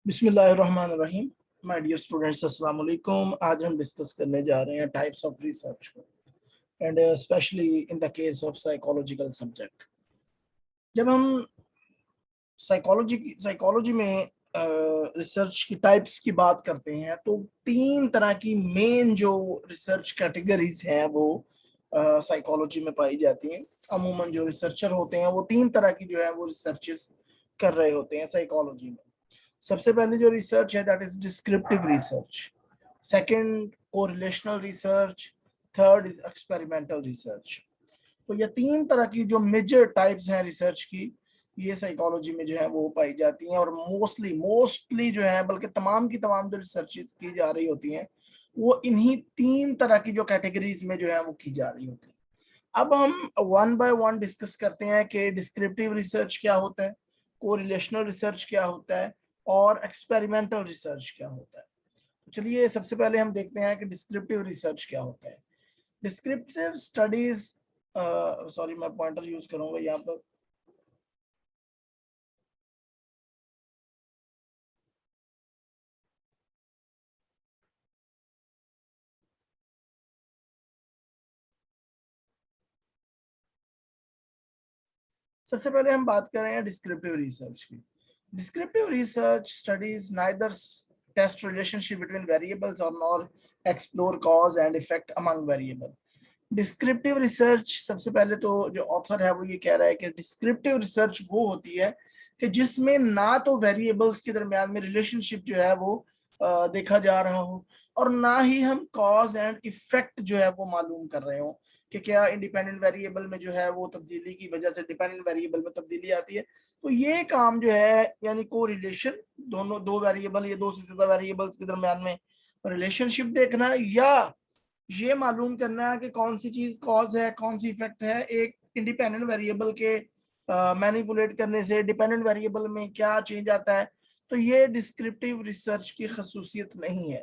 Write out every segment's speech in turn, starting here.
बिस्मिल्लाहिर्रहमानिर्रहीम। My dear students, अस्सलाम वालेकुम। आज हम डिस्कस करने जा रहे हैं टाइप्स ऑफ रिसर्च को, and specially in the case of psychological subject. जब हम साइकोलॉजी में रिसर्च की टाइप्स की बात करते हैं तो तीन तरह की मेन जो रिसर्च कैटेगरीज हैं वो साइकोलॉजी में पाई जाती हैं। अमूमन जो रिसर्चर होते हैं वो तीन तरह की जो है वो रिसर्चेस कर रहे होते हैं साइकोलॉजी में। सबसे पहले जो रिसर्च है that is descriptive research, second correlational research, third is experimental research. तो ये तीन तरह की जो मेजर टाइप्स हैं रिसर्च की, ये साइकोलॉजी में जो है वो पाई जाती हैं। और मोस्टली जो है, बल्कि तमाम की तमाम जो रिसर्चेस की जा रही होती हैं वो इन्हीं तीन तरह की जो कैटेगरीज में जो है वो की जा रही होती है। अब हम वन बाय वन डिस्कस करते हैं कि डिस्क्रिप्टिव रिसर्च क्या होता है, कोरिलेशनल रिसर्च क्या होता है, और एक्सपेरिमेंटल रिसर्च क्या होता है। तो चलिए सबसे पहले हम देखते हैं कि डिस्क्रिप्टिव रिसर्च क्या होता है। डिस्क्रिप्टिव स्टडीज, सॉरी मैं पॉइंटर यूज करूंगा यहाँ पर। सबसे पहले हम बात कर रहे हैं डिस्क्रिप्टिव रिसर्च की। Descriptive research studies neither test relationship between variables और nor explore cause and effect among variable. Descriptive research, सबसे पहले तो जो ऑथर है वो ये कह रहा है कि डिस्क्रिप्टिव रिसर्च वो होती है कि जिसमें ना तो वेरिएबल्स के दरमियान में रिलेशनशिप जो है वो देखा जा रहा हो, और ना ही हम कॉज एंड इफेक्ट जो है वो मालूम कर रहे हो कि क्या इंडिपेंडेंट वेरिएबल में जो है वो तब्दीली की वजह से डिपेंडेंट वेरिएबल में तब्दीली आती है। तो ये काम जो है यानी को रिलेशन, दोनों दो वेरिएबल या दो से ज्यादा वेरिएबल्स के दरमियान में रिलेशनशिप देखना, या ये मालूम करना है कि कौन सी चीज कॉज है कौन सी इफेक्ट है, एक इंडिपेंडेंट वेरिएबल के मैनिपुलेट करने से डिपेंडेंट वेरिएबल में क्या चेंज आता है। तो ये डिस्क्रिप्टिव रिसर्च की खसूसियत नहीं है।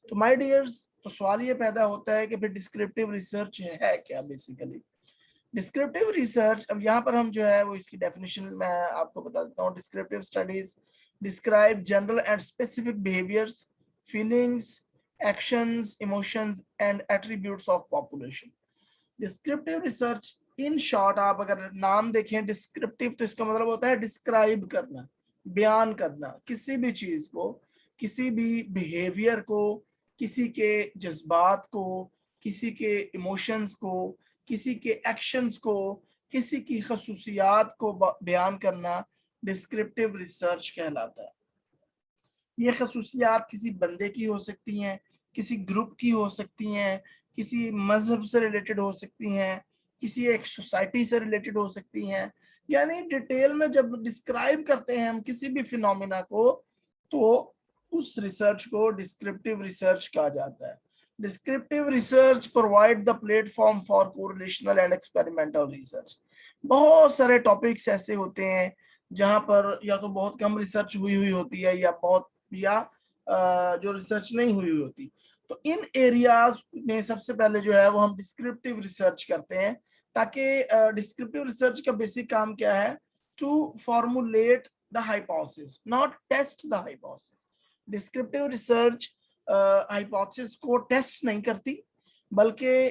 तो माय डियर्स, तो सवाल ये पैदा होता है कि फिर डिस्क्रिप्टिव रिसर्च है क्या बेसिकली। डिस्क्रिप्टिव रिसर्च, अब यहाँ पर हम जो है वो इसकी डेफिनेशन मैं आपको बता देता हूँ। Descriptive studies describe general and specific behaviours, feelings, actions, emotions and attributes of population. Descriptive research in short, आप अगर नाम देखें डिस्क्रिप्टिव तो इसका मतलब होता है डिस्क्राइब करना, बयान करना किसी भी चीज को, किसी भी बिहेवियर को, किसी के जज्बात को, किसी के इमोशंस को, किसी के एक्शंस को, किसी की खसूसियात को बयान करना डिस्क्रिप्टिव रिसर्च कहलाता है। ये खसूसियात किसी बंदे की हो सकती हैं, किसी ग्रुप की हो सकती हैं, किसी मजहब से रिलेटेड हो सकती हैं, किसी एक सोसाइटी से रिलेटेड हो सकती हैं। यानी डिटेल में जब डिस्क्राइब करते हैं हम किसी भी फिनोमिना को, तो उस रिसर्च को डिस्क्रिप्टिव रिसर्च कहा जाता है। Descriptive research provide the platform for correlational and experimental research. बहुत सारे टॉपिक्स ऐसे होते हैं जहां पर या तो बहुत कम रिसर्च हुई हुई होती है या बहुत, या जो रिसर्च नहीं हुई होती। तो इन एरियाज में सबसे पहले जो है वो हम डिस्क्रिप्टिव रिसर्च करते हैं, ताकि डिस्क्रिप्टिव रिसर्च का बेसिक काम क्या है, to formulate the hypothesis, not test the hypothesis. Descriptive research hypothesis को टेस्ट नहीं करती, बल्कि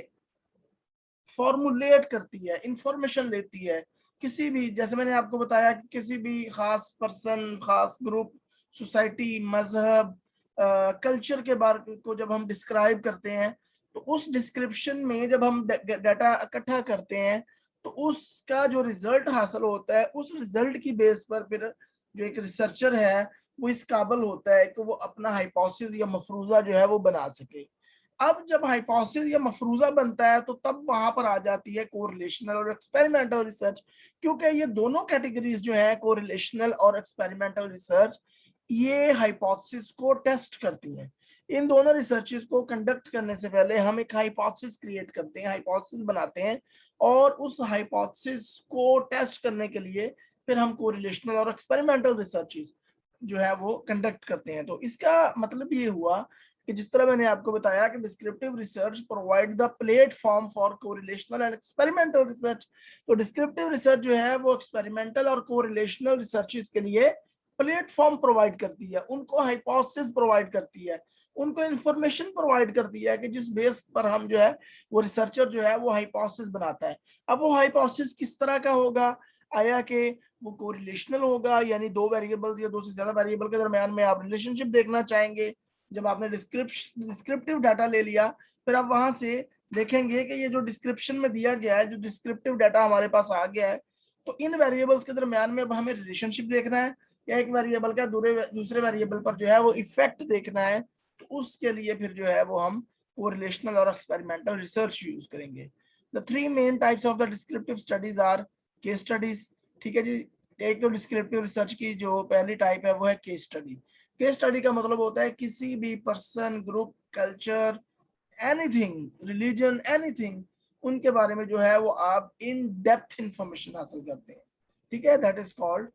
फॉर्मुलेट करती है, इंफॉर्मेशन लेती है। किसी भी, जैसे मैंने आपको बताया कि किसी भी खास पर्सन, खास ग्रुप, सोसाइटी, मजहब, कल्चर के बारे को जब हम डिस्क्राइब करते हैं, तो उस डिस्क्रिप्शन में जब हम डाटा इकट्ठा करते हैं तो उसका जो रिजल्ट हासिल होता है, उस रिजल्ट की बेस पर फिर जो एक रिसर्चर है वो इस काबिल होता है कि वो अपना हाइपोथेसिस या मफरूजा जो है वो बना सके। अब जब हाइपोथेसिस या मफरूजा बनता है तो तब वहां पर आ जाती है कोरिलेशनल और एक्सपेरिमेंटल रिसर्च। क्योंकि ये दोनों कैटेगरीज जो है, कोरिलेशनल और एक्सपेरिमेंटल रिसर्च, ये हाइपोथेसिस को टेस्ट करती हैं। इन दोनों रिसर्चेस को कंडक्ट करने से पहले हम एक हाइपोथेसिस क्रिएट करते हैं, हाइपोथेसिस बनाते हैं, और उस हाइपोथेसिस को टेस्ट करने के लिए फिर हम कोरिलेशनल और एक्सपेरिमेंटल रिसर्चेस जो है वो कंडक्ट करते हैं। तो इसका मतलब ये हुआ कि जिस तरह मैंने आपको बताया कि descriptive research provide the platform for correlational and experimental research. तो डिस्क्रिप्टिव रिसर्च जो है वो एक्सपेरिमेंटल और कोरिलेशनल रिसर्चेस के लिए प्लेटफॉर्म प्रोवाइड करती है, उनको हाइपोथेसिस प्रोवाइड करती है, उनको इंफॉर्मेशन प्रोवाइड करती है कि जिस बेस पर हम जो है वो रिसर्चर जो है वो हाइपोथेसिस बनाता है। अब वो हाइपोथेसिस किस तरह का होगा, आया कि वो कोरिलेशनल होगा, यानी दो वेरिएबल्स या दो से ज्यादा वेरिएबल के दरमियान में आप रिलेशनशिप देखना चाहेंगे। जब आपने डिस्क्रिप्टिव डाटा ले लिया, फिर आप वहां से देखेंगे कि ये जो डिस्क्रिप्शन में दिया गया है, जो डिस्क्रिप्टिव डाटा हमारे पास आ गया है, तो इन वेरिएबल्स के दरमियान में अब हमें रिलेशनशिप देखना है या एक वेरिएबल का दूसरे वेरिएबल पर जो है वो इफेक्ट देखना है। तो उसके लिए फिर जो है वो हम कोरिलेशनल और एक्सपेरिमेंटल रिसर्च यूज करेंगे। The three main types of the descriptive studies are case studies. ठीक है जी। एक तो डिस्क्रिप्टिव रिसर्च की जो पहली टाइप है वो है केस स्टडी। केस स्टडी का मतलब होता है किसी भी person, group, culture, anything, religion, anything, उनके बारे में जो है वो आप इन डेप्थ इंफॉर्मेशन हासिल करते हैं। ठीक है, that is called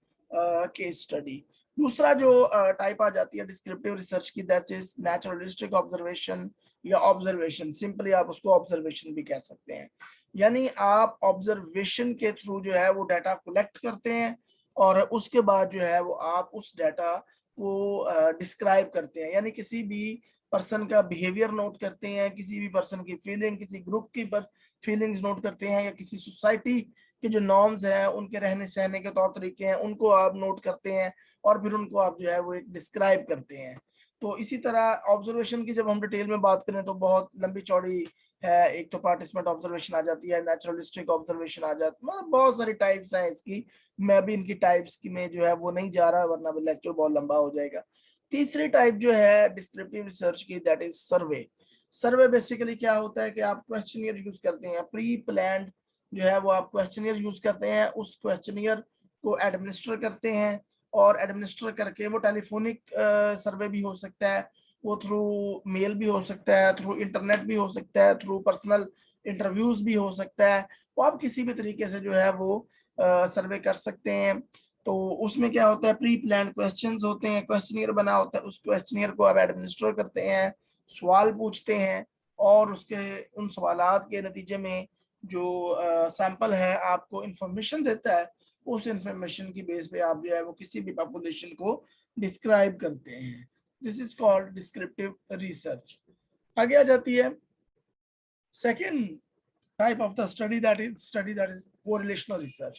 case study. दूसरा जो टाइप आ जाती है डिस्क्रिप्टिव रिसर्च की, दैट इज नेचुरलिस्टिक ऑब्जर्वेशन या ऑब्जर्वेशन। सिंपली आप उसको ऑब्जर्वेशन भी कह सकते हैं, यानी आप ऑब्जर्वेशन के थ्रू जो है वो डाटा कलेक्ट करते हैं और उसके बाद जो है वो आप उस डाटा को डिस्क्राइब करते हैं, यानी किसी भी पर्सन का बिहेवियर नोट करते हैं, किसी भी पर्सन की फीलिंग, किसी ग्रुप की फीलिंग्स नोट करते हैं, या किसी सोसाइटी के जो नॉर्म्स हैं, उनके रहने सहने के तौर तरीके हैं, उनको आप नोट करते हैं और फिर उनको आप जो है वो एक डिस्क्राइब करते हैं। तो इसी तरह ऑब्जर्वेशन की जब हम डिटेल में बात करें तो बहुत लंबी चौड़ी है। एक तो पार्टिसिपेंट ऑब्जर्वेशन आ जाती है, नेचुरलिस्टिक ऑब्जर्वेशन आ जाती है, मतलब बहुत सारी टाइप्स हैं इसकी। मैं भी इनकी टाइप्स की में जो है वो नहीं जा रहा, वरना लेक्चर बहुत लंबा हो जाएगा। तीसरी टाइप जो है डिस्क्रिप्टिव रिसर्च की, that is survey. Survey basically क्या होता है कि आप क्वेश्चनियर यूज करते हैं, प्री प्लान्ड जो है वो आप क्वेश्चनियर यूज करते हैं, उस क्वेश्चनियर को एडमिनिस्टर करते हैं और एडमिनिस्टर करके वो टेलीफोनिक सर्वे भी हो सकता है, वो थ्रू मेल भी हो सकता है, थ्रू इंटरनेट भी हो सकता है, थ्रू पर्सनल इंटरव्यूज भी हो सकता है। वो आप किसी भी तरीके से जो है वो सर्वे कर सकते हैं। तो उसमें क्या होता है, प्री प्लान क्वेश्चंस होते हैं, क्वेश्चनियर बना होता है, उस क्वेश्चनियर को आप एडमिनिस्टर करते हैं, सवाल पूछते हैं और उसके उन सवालात के नतीजे में जो सैंपल है आपको इंफॉर्मेशन देता है, उस इंफॉर्मेशन की बेस पे आप जो है वो किसी भी पॉपुलेशन को डिस्क्राइब करते हैं। This is called descriptive research. आगे आ जाती है second type of the study that is correlational research.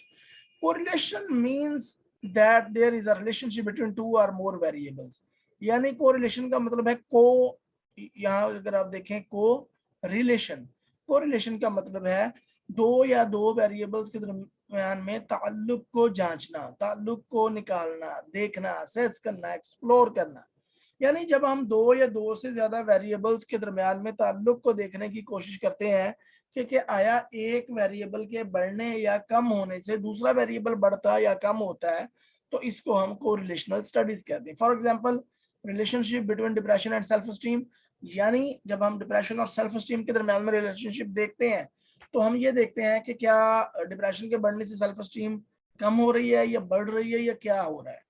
Correlation means that there is a relationship between two or more variables. यानी correlation का मतलब है को, यहाँ अगर आप देखें को रिलेशन, कोरिलेशन का मतलब है दो या दो वेरिएबल्स के दरमियान में ताल्लुक को जांचना, ताल्लुक को निकालना, देखना, असेस करना, एक्सप्लोर करना। यानी जब हम दो या दो से ज्यादा वेरिएबल्स के दरमियान में ताल्लुक को देखने की कोशिश करते हैं कि आया एक वेरिएबल के बढ़ने या कम होने से दूसरा वेरिएबल बढ़ता या कम होता है, तो इसको हम कोरिलेशनल स्टडीज कहते हैं। For example relationship between depression and self esteem, यानी जब हम डिप्रेशन और सेल्फ एस्टीम के दरमियान में रिलेशनशिप देखते हैं तो हम ये देखते हैं कि क्या डिप्रेशन के बढ़ने से सेल्फ एस्टीम कम हो रही है या बढ़ रही है या क्या हो रहा है।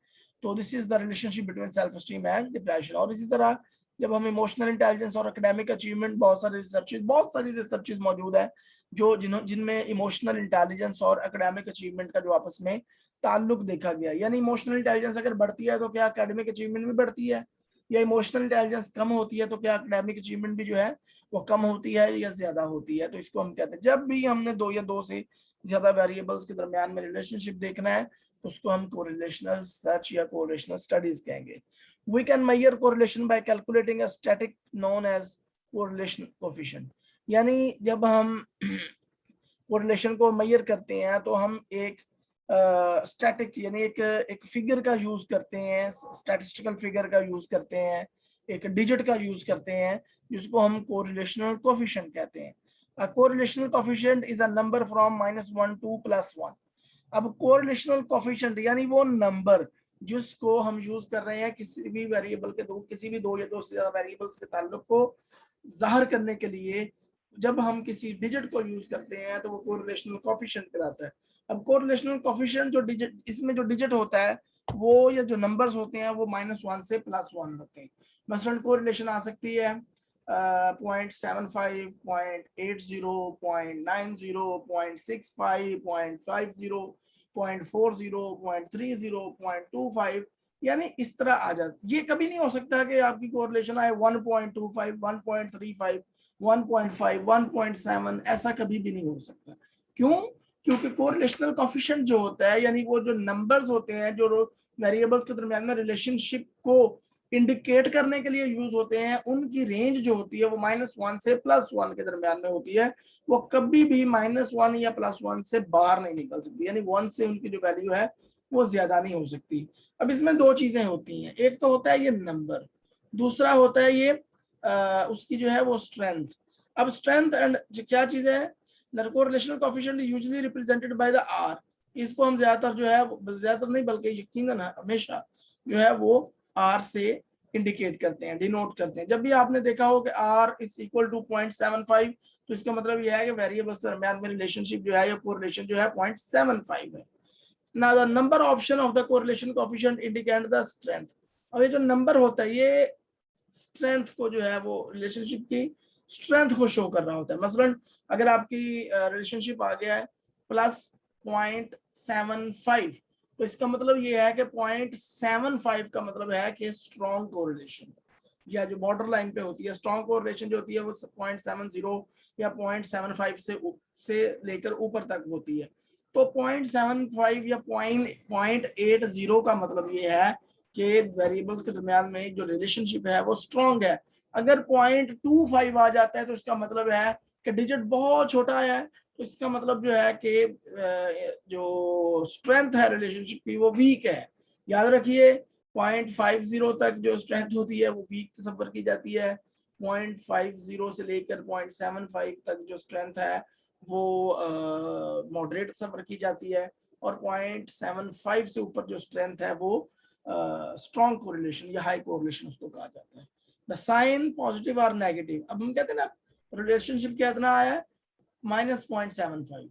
तो this is the relationship between self esteem and depression. और इसी तरह जब हम इमोशनल इंटेलिजेंस और एकेडमिक अचीवमेंट, बहुत सारी रिसर्चेज मौजूद है जो जिनमें इमोशनल इंटेलिजेंस और एकेडमिक अचीवमेंट का जो आपस में ताल्लुक देखा गया, यानी इमोशनल इंटेलिजेंस अगर बढ़ती है तो क्या एकेडमिक अचीवमेंट भी बढ़ती है, या इमोशनल इंटेलिजेंस कम होती है तो क्या एकेडमिक अचीवमेंट भी जो है वो कम होती है या ज्यादा होती है। तो इसको हम कहते हैं, जब भी हमने दो या दो से ज्यादा वेरिएबल्स के दरमियान में रिलेशनशिप देखना है तो उसको हम कोरिलेशनल सर्च या कोरिलेशनल स्टडीज कहेंगे। We can measure correlation by calculating a static known as correlation coefficient। यानी जब हम कोरिलेशन को मेजर करते हैं तो हम एक स्टैटिक यानी एक फिगर का यूज करते हैं, स्टैटिस्टिकल फिगर का यूज करते हैं, एक डिजिट का यूज करते हैं जिसको हम कोरिलेशनल कोएफिशिएंट कहते हैं। A correlational coefficient is a number from -1 to +1। अब कोरिलेशनल कोएफिशिएंट यानी वो नंबर जिसको हम यूज कर रहे हैं किसी भी वेरिएबल के किसी भी दो या दो से ज्यादा वेरिएबल्स के ताल्लुक को जाहिर करने के लिए जब हम किसी डिजिट को यूज करते हैं तो वो कोरिलेशनल कोएफिशिएंट कहलाता है। अब कोरिलेशनल कोएफिशिएंट जो डिजिट, इसमें जो डिजिट होता है वो या जो नंबर्स होते हैं वो -1 से +1 होते हैं। मसलन कोरिलेशन आ सकती है 0.75, 0.80, 0.90, 0.65, 0.50, 0.40, 0.30, 0.25, यानी इस तरह आ जाती। ये कभी नहीं हो सकता कि आपकी कोरिलेशन आए 1.25, 1.35, 1.5, 1.7, ऐसा कभी भी नहीं हो सकता। क्यों? क्योंकि कोरिलेशनल कोफिशिएंट जो होता है, यानी वो जो नंबर्स होते हैं जो वेरिएबल्स के दरमियान में रिलेशनशिप को इंडिकेट करने के लिए यूज होते हैं, उनकी रेंज जो होती है वो -1 से +1 के दरमियान में होती है। वो कभी भी -1 या +1 से बाहर नहीं निकल सकती, यानी 1 से उनकी जो वैल्यू है वो ज्यादा नहीं हो सकती। अब इसमें दो चीजें होती हैं, एक तो होता है ये नंबर, दूसरा होता है ये उसकी जो है वो स्ट्रेंथ। अब स्ट्रेंथ एंड क्या चीज है, correlational coefficient usually represented by the R. इसको हम ज्यादातर जो है, ज्यादातर नहीं बल्कि यकीनन हमेशा जो है वो आर से इंडिकेट करते हैं, डिनोट करते हैं। जब भी आपने देखा हो कि r इज इक्वल टू 0.75, तो इसका मतलब यह है कि वेरिएबल्स के दरमियान में रिलेशनशिप जो है या कोरिलेशन जो है 0.75 है। Now the number option of the correlation coefficient indicate the strength। अब ये जो नंबर होता है ये स्ट्रेंथ को जो है वो रिलेशनशिप की स्ट्रेंथ को शो कर रहा होता है। मसलन अगर आपकी रिलेशनशिप आ गया है +0.75, तो इसका मतलब ये है कि 0.75 का मतलब है कि स्ट्रॉन्ग कोरिलेशन, या जो बॉर्डर लाइन पे होती है स्ट्रॉन्ग कोरिलेशन जो होती है वो 0.70 या 0.75 से लेकर ऊपर तक होती है। तो 0.75 या 0.80 का मतलब ये है कि वेरिएबल्स के दरमियान में जो रिलेशनशिप है वो स्ट्रॉन्ग है। अगर 0.25 आ जाता है तो इसका मतलब है कि डिजिट बहुत छोटा है, तो इसका मतलब जो है कि जो स्ट्रेंथ है रिलेशनशिप की वो वीक है। याद रखिए 0.50 तक जो स्ट्रेंथ होती है वो वीक तस्वर की जाती है, 0.50 से लेकर 0.75 तक जो स्ट्रेंथ है वो मॉडरेट तस्वर की जाती है, और 0.75 से ऊपर जो स्ट्रेंथ है वो स्ट्रॉन्ग कोरिलेशन या हाई कोरिलेशन उसको कहा जाता है। द साइन पॉजिटिव और नेगेटिव। अब हम कहते हैं ना रिलेशनशिप कितना आया है -0.75,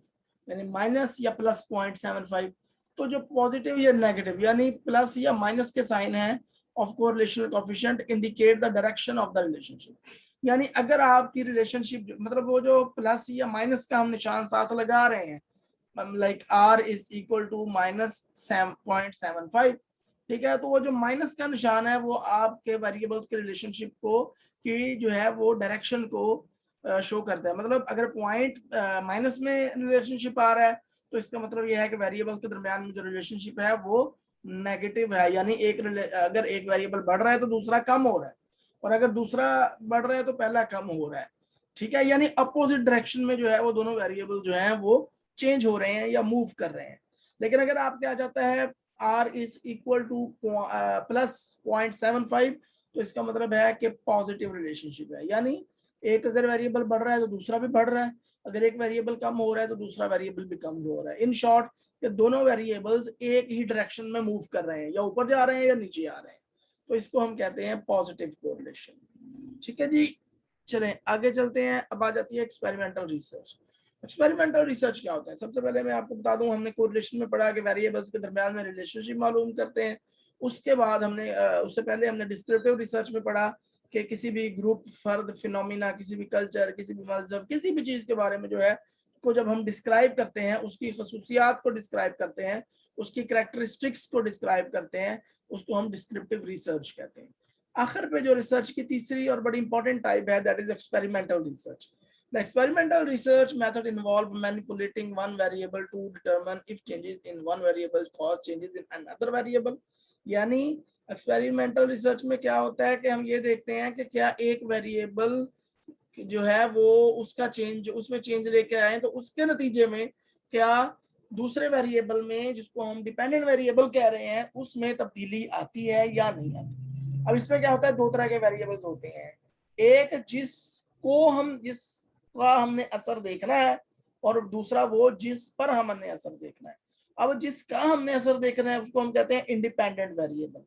यानी माइनस या +0.75। तो जो पॉजिटिव या नेगेटिव यानी प्लस या माइनस के साइन है of correlational coefficient indicate the direction of the relationship. यानी अगर आपकी रिलेशनशिप मतलब वो जो प्लस या माइनस का हम निशान साथ लगा रहे हैं, like r is equal to -0.75, ठीक है, तो वो जो माइनस का निशान है वो आपके वेरिएबल्स के रिलेशनशिप को की जो है वो डायरेक्शन को शो करता है। मतलब अगर पॉइंट माइनस में रिलेशनशिप आ रहा है तो इसका मतलब यह है कि वेरिएबल के दरमियान में जो रिलेशनशिप है वो नेगेटिव है, यानी अगर एक वेरिएबल बढ़ रहा है तो दूसरा कम हो रहा है, और अगर दूसरा बढ़ रहा है तो पहला कम हो रहा है। ठीक है, यानी अपोजिट डायरेक्शन में जो है वो दोनों वेरिएबल जो है वो चेंज हो रहे हैं या मूव कर रहे हैं। लेकिन अगर आपके आ जाता है r इज इक्वल टू +0.75, तो इसका मतलब है कि पॉजिटिव रिलेशनशिप है, यानी एक अगर वेरिएबल बढ़ रहा है तो दूसरा भी बढ़ रहा है, अगर एक वेरिएबल कम हो रहा है तो दूसरा वेरिएबल भी कम हो रहा है। इन शॉर्ट कि दोनों वेरिएबल्स एक ही डायरेक्शन में मूव कर रहे हैं, या ऊपर जा रहे हैं या नीचे आ रहे हैं, तो इसको हम कहते हैं पॉजिटिव कोरिलेशन। ठीक है जी, चलें आगे चलते हैं। अब आ जाती है एक्सपेरिमेंटल रिसर्च। एक्सपेरिमेंटल रिसर्च क्या होता है? सबसे पहले मैं आपको बता दूं, हमने कोरिलेशन में पढ़ा कि वेरिएबल्स के दरमियान में रिलेशनशिप मालूम करते हैं। उसके बाद हमने उससे पहले हमने डिस्क्रिप्टिव रिसर्च में पढ़ा कि किसी भी ग्रुप, फर्द, फिनोमिना, किसी भी कल्चर, किसी भी मजहब, किसी भी चीज के बारे में जो है को जब हम डिस्क्राइब करते हैं, उसकी खसूसियात को डिस्क्राइब करते हैं, उसकी करैक्टरिस्टिक्स को डिस्क्राइब करते हैं, उसको हम डिस्क्रिप्टिव रिसर्च कहते हैं। आखिर पे जो रिसर्च की तीसरी और बड़ी इंपॉर्टेंट टाइप है, that is experimental research. The experimental research method involve manipulating one variable to determine if changes in one variable cause changes in another variable। यानी एक्सपेरिमेंटल रिसर्च में क्या होता है कि हम ये देखते हैं कि क्या एक वेरिएबल जो है वो उसका चेंज, उसमें चेंज लेके आए तो उसके नतीजे में क्या दूसरे वेरिएबल में, जिसको हम डिपेंडेंट वेरिएबल कह रहे हैं, उसमें तब्दीली आती है या नहीं आती। अब इसमें क्या होता है, दो तरह के वेरिएबल्स होते हैं, एक जिसका हमने असर देखना है, और दूसरा वो जिस पर हमने असर देखना है। अब जिसका हमने असर देखना है उसको हम कहते हैं इंडिपेंडेंट वेरिएबल,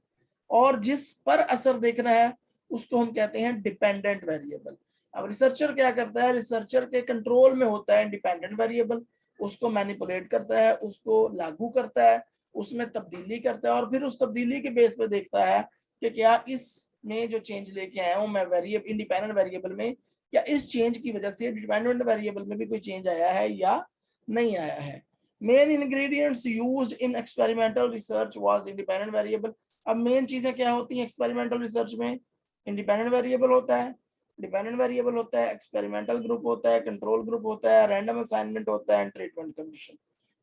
और जिस पर असर देखना है उसको हम कहते हैं डिपेंडेंट वेरिएबल। अब रिसर्चर क्या करता है, रिसर्चर के कंट्रोल में होता है इंडिपेंडेंट वेरिएबल, उसको मैनिपुलेट करता है, उसको लागू करता है, उसमें तब्दीली करता है, और फिर उस तब्दीली के बेस पे देखता है कि क्या इसमें जो चेंज लेके आया हूं मैं वेरिएबल इंडिपेंडेंट वेरिएबल में, क्या इस चेंज की वजह से डिपेंडेंट वेरिएबल में भी कोई चेंज आया है या नहीं आया है। Main ingredients used in experimental research was independent variable. अब मेन चीजें क्या होती हैं एक्सपेरिमेंटल रिसर्च में? इंडिपेंडेंट वेरिएबल होता है, डिपेंडेंट वेरिएबल होता है, एक्सपेरिमेंटल ग्रुप होता है, कंट्रोल ग्रुप होता है, रैंडम असाइनमेंट होता है एंड ट्रीटमेंट कंडीशन।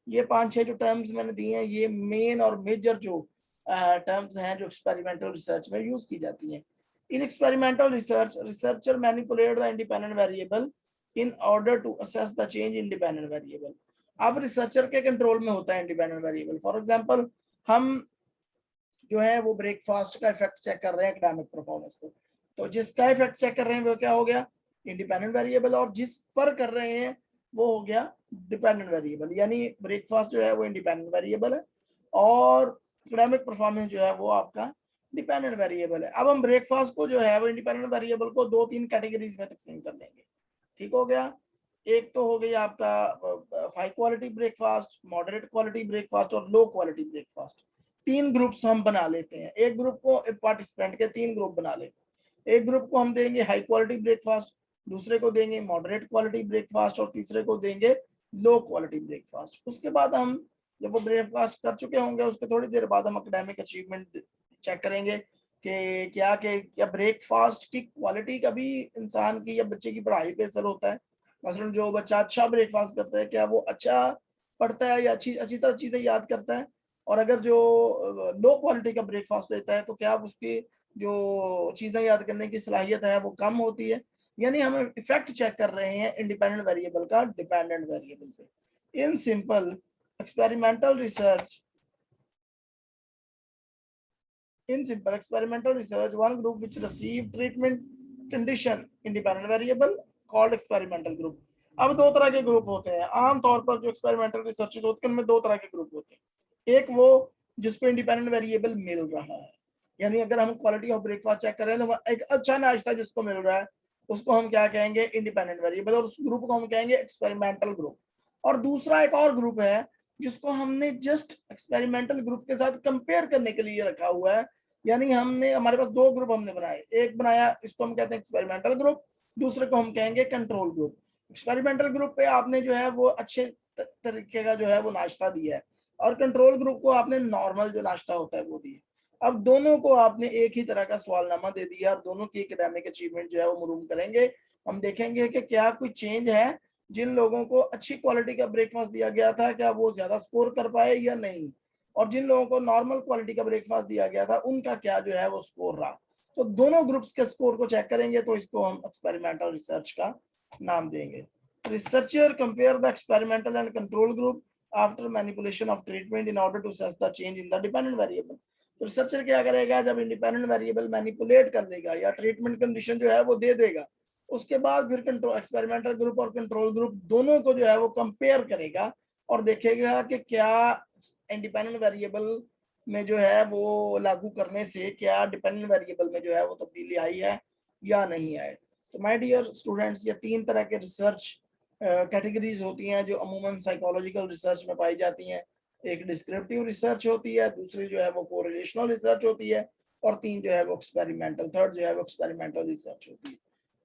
ये 5-6 जो टर्म्स मैंने दिए हैं, ये मेन और मेजर जो टर्म्स हैं जो एक्सपेरिमेंटल रिसर्च में यूज की जाती हैं। In experimental research, researcher manipulate the independent variable in order to assess the change in dependent variable. अब रिसर्चर के कंट्रोल में होता है इंडिपेंडेंट वेरिएबल। फॉर एग्जांपल, हम जो है वो ब्रेकफास्ट का इफेक्ट चेक कर रहे हैं एकेडमिक परफॉर्मेंस को, तो जिसका इफेक्ट चेक कर रहे हैं वो क्या हो गया? Independent variable. और जिस पर कर रहे हैं वो हो गया डिपेंडेंट वेरिएबल। यानी ब्रेकफास्ट जो है वो इंडिपेंडेंट वेरिएबल है और एकेडमिक परफॉर्मेंस जो है वो आपका डिपेंडेंट वेरिएबल है। अब हम ब्रेकफास्ट को जो है वो इंडिपेंडेंट वेरिएबल को 2-3 कैटेगरीज में तकसीम कर लेंगे। ठीक हो गया? एक तो हो गई आपका high quality breakfast, moderate quality breakfast और लो क्वालिटी ब्रेकफास्ट। 3 ग्रुप्स हम बना लेते हैं। एक ग्रुप को पार्टिसिपेंट के 3 ग्रुप बना लेते हैं। एक ग्रुप को हम देंगे हाई क्वालिटी ब्रेकफास्ट, दूसरे को देंगे मॉडरेट क्वालिटी ब्रेकफास्ट और तीसरे को देंगे लो क्वालिटी ब्रेकफास्ट। उसके बाद हम जब वो ब्रेकफास्ट कर चुके होंगे उसके थोड़ी देर बाद हम एकेडमिक अचीवमेंट चेक करेंगे कि क्या ब्रेकफास्ट की क्वालिटी का भी इंसान की या बच्चे की पढ़ाई पे असर होता है। मसलन जो बच्चा अच्छा ब्रेकफास्ट करता है क्या वो अच्छा पढ़ता है या अच्छी तरह चीजें याद करता है, और अगर जो लो क्वालिटी का ब्रेकफास्ट लेता है तो क्या उसकी जो चीजें याद करने की सलाहियत है वो कम होती है। यानी हम इफेक्ट चेक कर रहे हैं इंडिपेंडेंट वेरिएबल का डिपेंडेंट वेरिएबल पे। In simple experimental research, in simple experimental research, one group which received treatment condition independent variable called experimental group। अब दो तरह के ग्रुप होते हैं आमतौर पर जो एक्सपेरिमेंटल रिसर्चेज होते हैं उनमें दो तरह के ग्रुप होते हैं। एक वो जिसको इंडिपेंडेंट वेरिएबल मिल रहा है, यानी अगर हम क्वालिटी ऑफ ब्रेकफास्ट चेक करें तो एक अच्छा नाश्ता जिसको मिल रहा है उसको हम क्या कहेंगे? इंडिपेंडेंट वेरिएबल, और उस ग्रुप को हम कहेंगे एक्सपेरिमेंटल ग्रुप। और दूसरा एक और ग्रुप है जिसको हमने जस्ट एक्सपेरिमेंटल ग्रुप के साथ कंपेयर करने के लिए रखा हुआ है। यानी हमने हमारे पास दो ग्रुप हमने बनाए, एक बनाया इसको हम कहते हैं एक्सपेरिमेंटल ग्रुप, दूसरे को हम कहेंगे कंट्रोल ग्रुप। एक्सपेरिमेंटल ग्रुप पे आपने जो है वो अच्छे तरीके का जो है वो नाश्ता दिया है और कंट्रोल ग्रुप को आपने नॉर्मल जो नाश्ता होता है वो दिया। अब दोनों को आपने एक ही तरह का सवालनामा दे दिया और दोनों की एकेडमिक अचीवमेंट जो है वो मालूम करेंगे। हम देखेंगे कि क्या कोई चेंज है, जिन लोगों को अच्छी क्वालिटी का ब्रेकफास्ट दिया गया था क्या वो ज्यादा स्कोर कर पाए या नहीं, और जिन लोगों को नॉर्मल क्वालिटी का ब्रेकफास्ट दिया गया था उनका क्या जो है वो स्कोर रहा। तो दोनों ग्रुप्स के स्कोर को चेक करेंगे तो इसको हम एक्सपेरिमेंटल रिसर्च का नाम देंगे। Researcher compare the experimental and control group after manipulation of treatment in order to assess the change in the dependent variable. तो रिसर्चर क्या करेगा? जब इंडिपेंडेंट वेरिएबल मैनिपुलेट कर देगा या ट्रीटमेंट कंडीशन जो है वो दे देगा, उसके बाद फिर कंट्रोल एक्सपेरिमेंटल ग्रुप और कंट्रोल ग्रुप दोनों को जो है वो कंपेयर करेगा और देखेगा कि क्या इंडिपेंडेंट वेरिएबल में जो है वो लागू करने से क्या डिपेंडेंट वेरिएबल में जो है वो तब्दीली आई है या नहीं आए। तो माय डियर स्टूडेंट्स, ये 3 तरह के रिसर्च कैटेगरीज होती हैं जो अमूमन साइकोलॉजिकल रिसर्च में पाई जाती हैं। एक डिस्क्रिप्टिव रिसर्च होती है, दूसरी जो है वो कोरिलेशनल रिसर्च होती है और 3 जो है वो एक्सपेरिमेंटल, थर्ड जो है वो एक्सपेरिमेंटल रिसर्च होती है।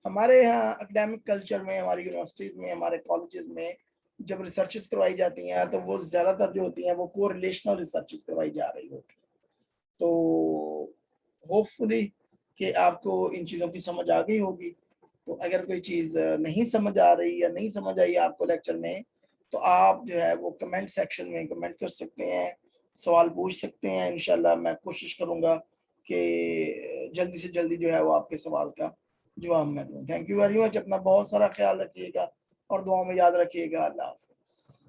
हमारे यहाँ एकेडमिक कल्चर में, हमारी यूनिवर्सिटीज में, हमारे कॉलेजेस में जब रिसर्चेस करवाई जाती हैं तो वो ज्यादातर जो होती हैं वो कोरिलेशनल रिसर्चेस करवाई जा रही होती है। तो होपफुली कि आपको इन चीज़ों की समझ आ गई होगी। तो अगर कोई चीज़ नहीं समझ आ रही या नहीं समझ आई आपको लेक्चर में तो आप जो है वो कमेंट सेक्शन में कमेंट कर सकते हैं, सवाल पूछ सकते हैं। इंशाल्लाह मैं कोशिश करूंगा कि जल्दी से जल्दी जो है वो आपके सवाल का जवाब मैं दूं। Thank you very much. अपना बहुत सारा ख्याल रखिएगा और दुआ में याद रखिएगा। अल्लाह हाफिज़।